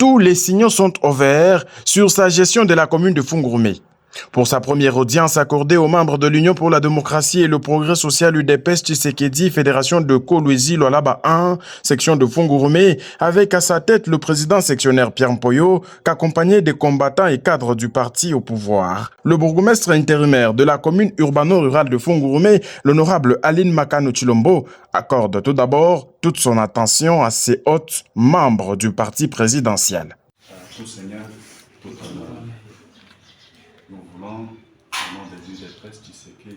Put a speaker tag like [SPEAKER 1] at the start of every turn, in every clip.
[SPEAKER 1] tous les signaux sont au vert sur sa gestion de la commune de Fungurume. Pour sa première audience accordée aux membres de l'Union pour la démocratie et le progrès social UDPS Tshisekedi, fédération de Kolwezi Lualaba 1, section de Fungurume, avec à sa tête le président sectionnaire Pierre Mpoyo, qu'accompagné des combattants et cadres du parti au pouvoir. Le bourgmestre intérimaire de la commune urbano-rurale de Fungurume, l'honorable Aline Makano Chilombo, accorde tout d'abord toute son attention à ses hôtes membres du parti présidentiel.
[SPEAKER 2] Nous voulons, au nom des UDPS Tshisekedi,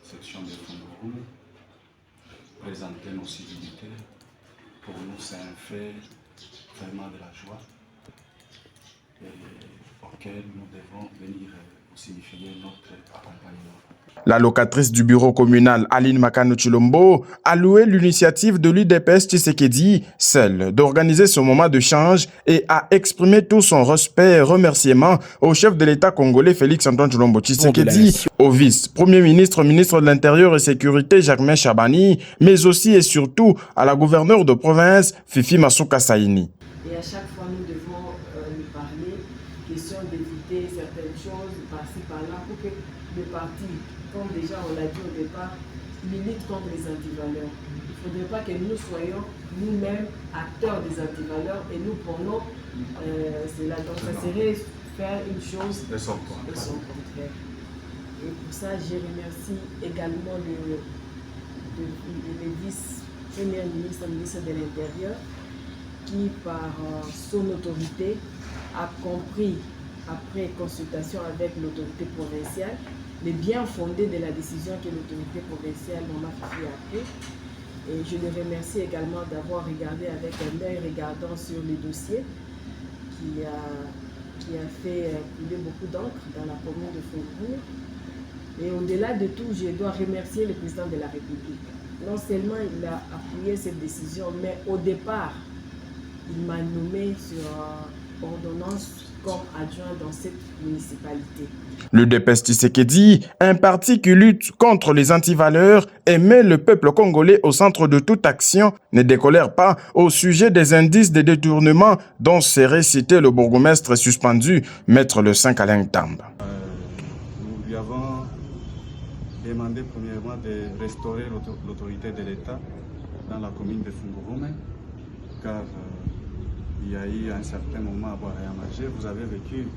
[SPEAKER 2] section de Fungurume, présenter nos civilités. Pour nous, c'est un fait vraiment de la joie et auquel nous devons venir signifier notre accompagnement.
[SPEAKER 1] La locatrice du bureau communal Aline Makano Chilombo a loué l'initiative de l'UDPS Tshisekedi, celle d'organiser ce moment de change, et a exprimé tout son respect et remerciement au chef de l'État congolais Félix-Antoine Tshilombo Tshisekedi, au vice-premier ministre, ministre de l'Intérieur et Sécurité Jacques Chabani, mais aussi et surtout à la gouverneure de province Fifi Masuka Saini.
[SPEAKER 3] Et à chaque fois, nous devons lui parler, question d'éviter certaines choses par-ci par-là pour que le parti, comme déjà on l'a dit au départ, milite contre les antivaleurs. Il ne faudrait pas que nous soyons nous-mêmes acteurs des antivaleurs et nous prenons cela. Donc ça serait faire une chose de son contraire. Et pour ça, je remercie également le vice-premier ministre, ministre de l'Intérieur, qui par son autorité a compris, après consultation avec l'autorité provinciale, les bien fondés de la décision que l'autorité provinciale m'a fait appeler. Et je le remercie également d'avoir regardé avec un œil regardant sur les dossiers qui a fait couler beaucoup d'encre dans la commune de Fungurume. Et au-delà de tout, je dois remercier le président de la République. Non seulement il a appuyé cette décision, mais au départ, il m'a nommé sur ordonnance comme adjoint dans cette municipalité.
[SPEAKER 1] L'UDPS Tshisekedi, un parti qui lutte contre les antivaleurs et met le peuple congolais au centre de toute action, ne décolère pas au sujet des indices de détournement dont serait cité le bourgmestre suspendu, Maître le Saint Alain Tamba.
[SPEAKER 2] Nous lui avons demandé premièrement de restaurer l'autorité de l'État dans la commune de Fungurume, car il y a eu un certain moment à boire et à manger. Vous avez vécu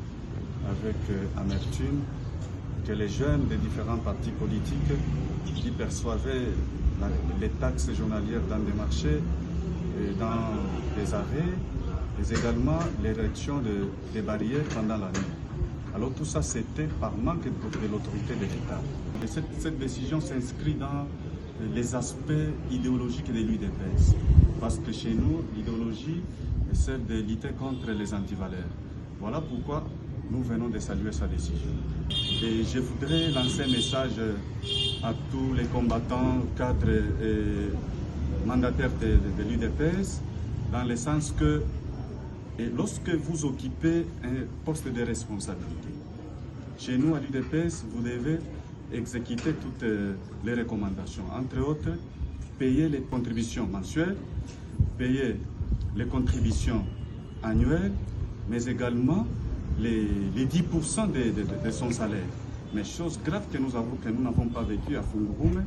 [SPEAKER 2] avec amertume que les jeunes des différents partis politiques qui perçoivaient les taxes journalières dans des marchés, et dans des arrêts, et également l'érection des barrières pendant la nuit. Alors tout ça, c'était par manque de l'autorité de l'État. Cette décision s'inscrit dans les aspects idéologiques de l'UDPS. Parce que chez nous, l'idéologie est celle de lutter contre les antivaleurs. Voilà pourquoi nous venons de saluer sa décision. Et je voudrais lancer un message à tous les combattants, cadres et mandataires de l'UDPS, dans le sens que lorsque vous occupez un poste de responsabilité, chez nous à l'UDPS, vous devez exécuter toutes les recommandations. Entre autres, payer les contributions mensuelles, payer les contributions annuelles, mais également les 10% de son salaire. Mais chose grave que nous n'avons pas vécu à Fungurume,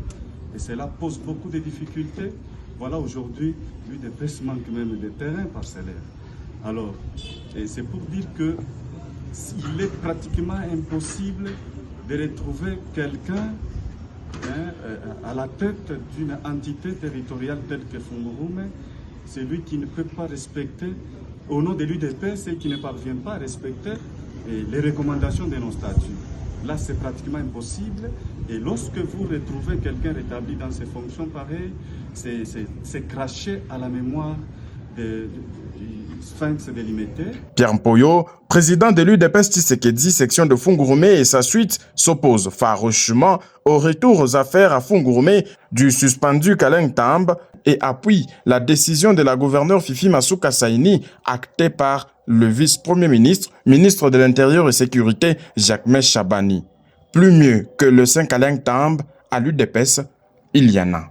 [SPEAKER 2] et cela pose beaucoup de difficultés. Voilà, aujourd'hui, l'UDPS manque même de terrain parcellaire. Alors, c'est pour dire que il est pratiquement impossible de retrouver quelqu'un à la tête d'une entité territoriale telle que Fungurume, celui qui ne peut pas respecter, au nom de l'UDPS, et qui ne parvient pas à respecter les recommandations de nos statuts. Là, c'est pratiquement impossible. Et lorsque vous retrouvez quelqu'un rétabli dans ses fonctions pareilles, c'est craché à la mémoire du sphinx délimité.
[SPEAKER 1] Pierre Mpoyo, président de l'UDPS Tshisekedi, section de Fungurume, et sa suite s'opposent farouchement au retour aux affaires à Fungurume du suspendu Alain Tamba et appuie la décision de la gouverneure Fifi Masuka Saini, actée par le vice-premier ministre, ministre de l'Intérieur et Sécurité Jacques Chabani. Plus mieux que le 5 Alain Tamba, à l'UDPS, il y en a.